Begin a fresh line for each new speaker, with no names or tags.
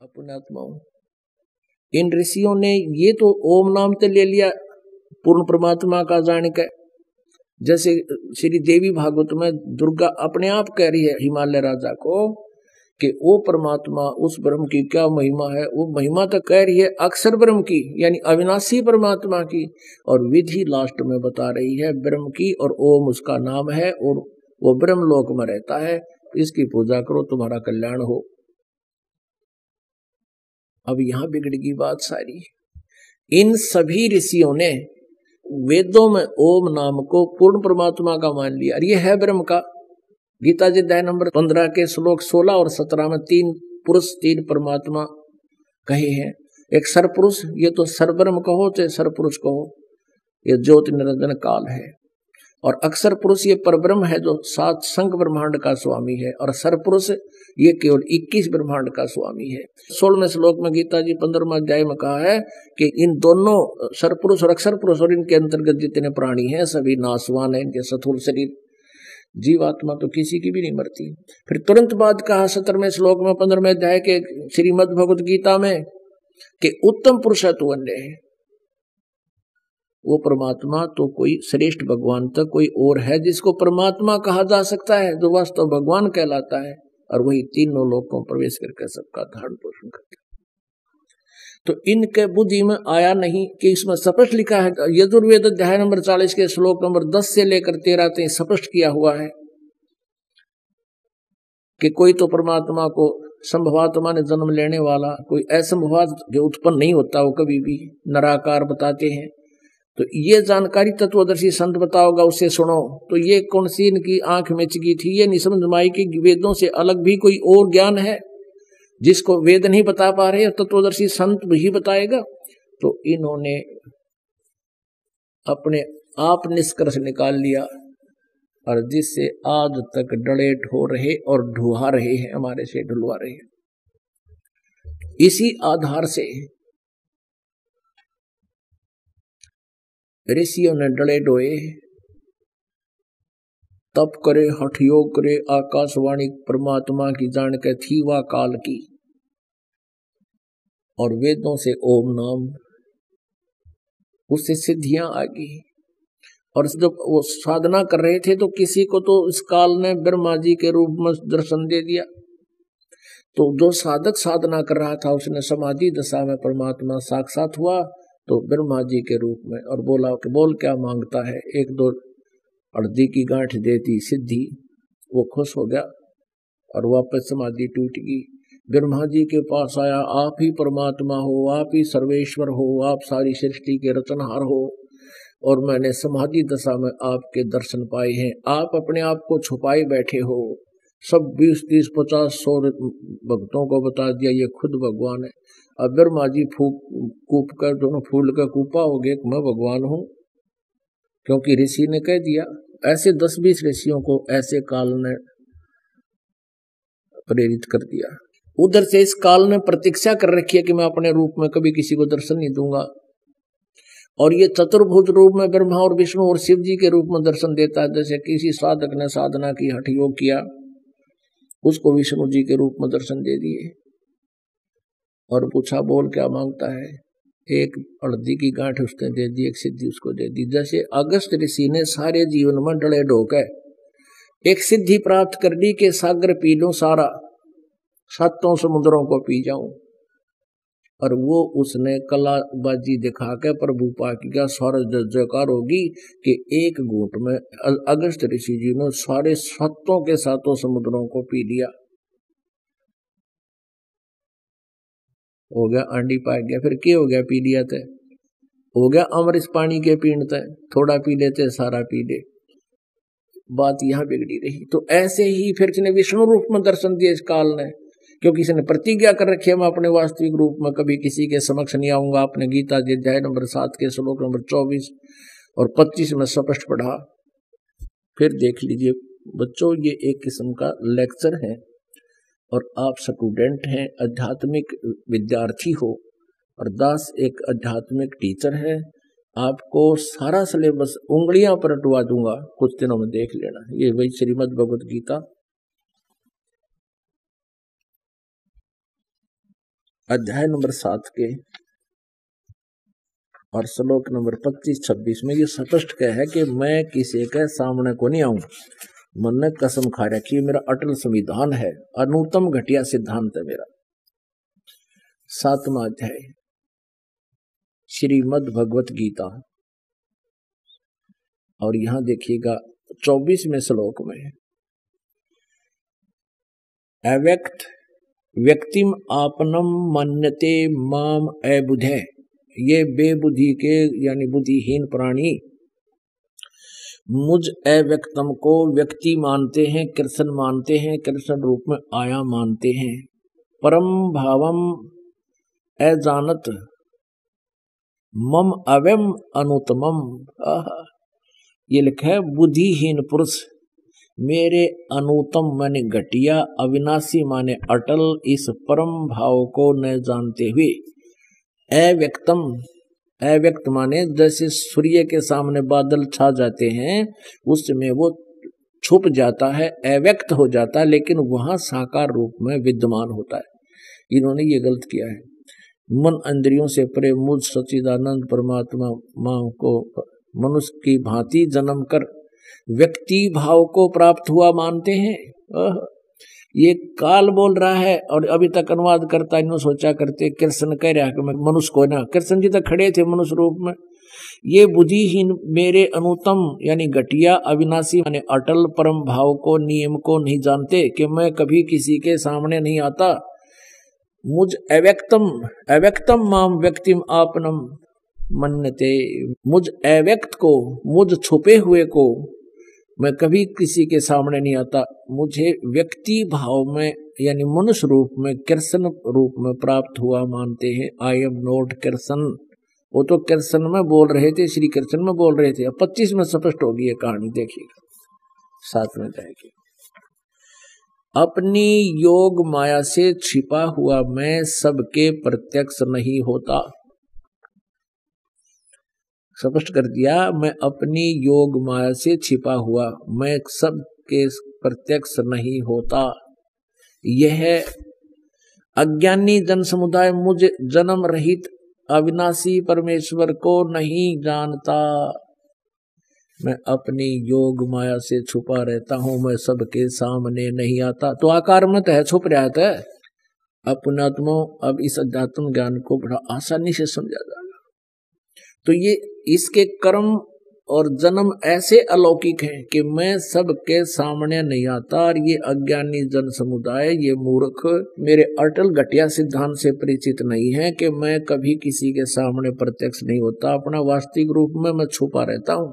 अपनात्माओं, इन ऋषियों ने ये तो ओम नाम तो ले लिया पूर्ण परमात्मा का जान के, जैसे श्री देवी भागवत में दुर्गा अपने आप कह रही है हिमालय राजा को कि वो परमात्मा उस ब्रह्म की क्या महिमा है। वो महिमा तो कह रही है अक्षर ब्रह्म की, यानी अविनाशी परमात्मा की, और विधि लास्ट में बता रही है ब्रह्म की, और ओम उसका नाम है, और वो ब्रह्म लोक में रहता है। इसकी पूजा करो, तुम्हारा कल्याण हो। अब यहां बिगड़गी बात सारी। इन सभी ऋषियों ने वेदों में ओम नाम को पूर्ण परमात्मा का मान लिया, और ये है ब्रह्म का। गीता जी अध्याय नंबर 15 के श्लोक 16 और 17 में 3 पुरुष 3 परमात्मा कहे हैं। एक सरपुरुष, ये तो सरब्रह्म कहो चाहे सरपुरुष कहो, ये ज्योति निरंजन काल है। और अक्षर पुरुष ये परब्रह्म है जो 7 संख ब्रह्मांड का स्वामी है, और सरपुरुष ये केवल 21 ब्रह्मांड का स्वामी है। 16वें श्लोक में गीता जी 15वें अध्याय में कहा है कि इन दोनों सरपुरुष और अक्षर पुरुष और इनके अंतर्गत जितने प्राणी हैं सभी नाशवान है, इनके स्थूल शरीर, जीवात्मा तो किसी की भी नहीं मरती। फिर तुरंत बाद कहा 17वें श्लोक में 15वें अध्याय के श्रीमद् भगवत गीता में कि उत्तम पुरुष है तो अन्य है। वो परमात्मा तो कोई श्रेष्ठ भगवान तक कोई और है जिसको परमात्मा कहा जा सकता है, जो वास्तव भगवान कहलाता है, और वही तीनों लोकों प्रवेश करके सबका धारण पोषण करता है। तो इनके बुद्धि में आया नहीं कि इसमें स्पष्ट लिखा है, यजुर्वेद अध्याय नंबर 40 के श्लोक नंबर 10 से लेकर 13 तक स्पष्ट किया हुआ है कि कोई तो परमात्मा को संभवात्मा ने जन्म लेने वाला, कोई असंभवात जो उत्पन्न नहीं होता वो कभी भी निराकार बताते हैं। तो ये जानकारी तत्वदर्शी संत बताओगा, उससे सुनो। तो ये कौन सी इनकी आंख में चिकी थी, ये नहीं समझ में आई कि वेदों से अलग भी कोई और ज्ञान है जिसको वेद नहीं बता पा रहे, तत्वदर्शी संत भी बताएगा। तो इन्होंने अपने आप निष्कर्ष निकाल लिया, और जिससे आज तक डड़े ढो रहे और ढुआ रहे हैं, हमारे से ढुलवा रहे हैं। इसी आधार से ऋषियों ने डले डोए, तप करे, हठ योग करे, आकाशवाणी परमात्मा की जान के थी वा काल की, और वेदों से ओम नाम, उससे सिद्धियां आ गई। और जब वो साधना कर रहे थे तो किसी को तो इस काल ने ब्रह्मा जी के रूप में दर्शन दे दिया। तो जो साधक साधना कर रहा था उसने समाधि दशा में परमात्मा साक्षात हुआ, तो ब्रह्मा जी के रूप में, और बोला कि बोल क्या मांगता है, 1-2 हल्दी की गांठ देती सिद्धि। वो खुश हो गया और वापस समाधि टूट गई। ब्रह्मा जी के पास आया, आप ही परमात्मा हो, आप ही सर्वेश्वर हो, आप सारी सृष्टि के रचनहार हो, और मैंने समाधि दशा में आपके दर्शन पाए हैं। आप अपने आप को छुपाए बैठे हो, सब 20, 30, 50, 100 भक्तों को बता दिया ये खुद भगवान है। अब ब्रह्मा जी कूप कर दोनों फूल का कूपा हो गए, मैं भगवान हूं, क्योंकि ऋषि ने कह दिया। ऐसे 10-20 ऋषियों को ऐसे काल ने प्रेरित कर दिया। उधर से इस काल ने प्रतीक्षा कर रखी है कि मैं अपने रूप में कभी किसी को दर्शन नहीं दूंगा, और ये चतुर्भुज रूप में ब्रह्मा और विष्णु और शिव जी के रूप में दर्शन देता है। जैसे किसी साधक ने साधना की, हठ योग किया, उसको विष्णु जी के रूप में दर्शन दे दिए, और पूछा बोल क्या मांगता है, 1 हल्दी की गांठ उसने दे दी, 1 सिद्धि उसको दे दी। जैसे अगस्त ऋषि ने सारे जीवन में डले ढोके एक सिद्धि प्राप्त कर ली कि सागर पी लूं सारा, 7 समुद्रों को पी जाऊं, और वो उसने कलाबाजी दिखा के प्रभु पाक का सारा जयकार होगी कि 1 घूंट में अगस्त ऋषि जी ने सारे 7 के 7 समुद्रों को पी लिया। हो गया आंडी पाक गया। फिर क्या हो गया, पी लिया थे, हो गया अमृत पानी के पीणते, थोड़ा पी लेते सारा पी ले। बात यहां बिगड़ी रही। तो ऐसे ही फिर इसने विष्णु रूप में दर्शन दिया इस काल ने, क्योंकि इसने प्रतिज्ञा कर रखी है मैं अपने वास्तविक रूप में कभी किसी के समक्ष नहीं आऊंगा। आपने गीता जी अध्याय नंबर 7 के श्लोक नंबर 24 और 25 में स्पष्ट पढ़ा। फिर देख लीजिए बच्चों, ये एक किस्म का लेक्चर है, और आप स्टूडेंट हैं, आध्यात्मिक विद्यार्थी हो, और दास एक आध्यात्मिक टीचर है। आपको सारा सिलेबस उंगलियां पर हटवा दूंगा, कुछ दिनों में देख लेना। ये वही श्रीमद् भगवत गीता अध्याय नंबर 7 के और श्लोक नंबर 25-26 में ये स्पष्ट कह है कि मैं किसी के सामने को नहीं आऊं। मन ने कसम खा रखी है, मेरा अटल संविधान है, अनुत्तम घटिया सिद्धांत है मेरा। 7वां अध्याय श्रीमद् भगवत गीता, और यहां देखिएगा 24वें श्लोक में अव्यक्त व्यक्तिम आपनम मन्यते माम अबुधे, ये बेबुद्धि के यानी बुद्धिहीन प्राणी मुझ अव्यक्तम को व्यक्ति मानते हैं, कृष्ण मानते हैं, कृष्ण रूप में आया मानते हैं। परम भावम अजानत मम अवयम अनुतमम, ये लिखा है बुद्धिहीन पुरुष मेरे अनुतम माने घटिया, अविनाशी माने अटल इस परम भाव को न जानते हुए अव्यक्तम, अव्यक्त माने जैसे सूर्य के सामने बादल छा जाते हैं उसमें वो छुप जाता है, अव्यक्त हो जाता है, लेकिन वहां साकार रूप में विद्यमान होता है। इन्होंने ये गलत किया है। मन इंद्रियों से परे मुझ सच्चिदानंद परमात्मा मां को मनुष्य की भांति जन्म कर व्यक्ति भाव को प्राप्त हुआ मानते हैं। ये काल बोल रहा है और अभी तक अनुवाद करता इन्होंने सोचा करते कृष्ण कह रहा है कि मैं मनुष्य को ना, कृष्ण जी तक खड़े थे मनुष्य रूप में। ये बुद्धिहीन मेरे अनुतम यानी घटिया अविनाशी माने अटल परम भाव को नियम को नहीं जानते कि मैं कभी किसी के सामने नहीं आता। मुझ अव्यक्तम माम व्यक्तिम आपनम मन्यते, मुझ अव्यक्त को, मुझ छुपे हुए को मैं कभी किसी के सामने नहीं आता। मुझे व्यक्ति भाव में यानी मनुष्य रूप में कृष्ण रूप में प्राप्त हुआ मानते हैं। आई एम नॉट कृष्ण, वो तो कृष्ण में बोल रहे थे, श्री कृष्ण में बोल रहे थे। अब 25 में स्पष्ट होगी ये कहानी, देखिएगा 7 में जाएगी। अपनी योग माया से छिपा हुआ मैं सबके प्रत्यक्ष नहीं होता। स्पष्ट कर दिया, मैं अपनी योग माया से छिपा हुआ मैं सबके प्रत्यक्ष नहीं होता। यह अज्ञानी जन समुदाय मुझ जन्म रहित अविनाशी परमेश्वर को नहीं जानता। मैं अपनी योग माया से छुपा रहता हूं, मैं सबके सामने नहीं आता। तो आकार में तो है, छुप रहता है। अपनात्मा अब इस अध्यात्म ज्ञान को बड़ा आसानी से समझा जाएगा। तो ये इसके कर्म और जन्म ऐसे अलौकिक हैं कि मैं सबके सामने नहीं आता। और ये अज्ञानी जन समुदाय, ये मूर्ख मेरे अटल घटिया सिद्धांत से परिचित नहीं है कि मैं कभी किसी के सामने प्रत्यक्ष नहीं होता। अपना वास्तविक रूप में मैं छुपा रहता हूँ।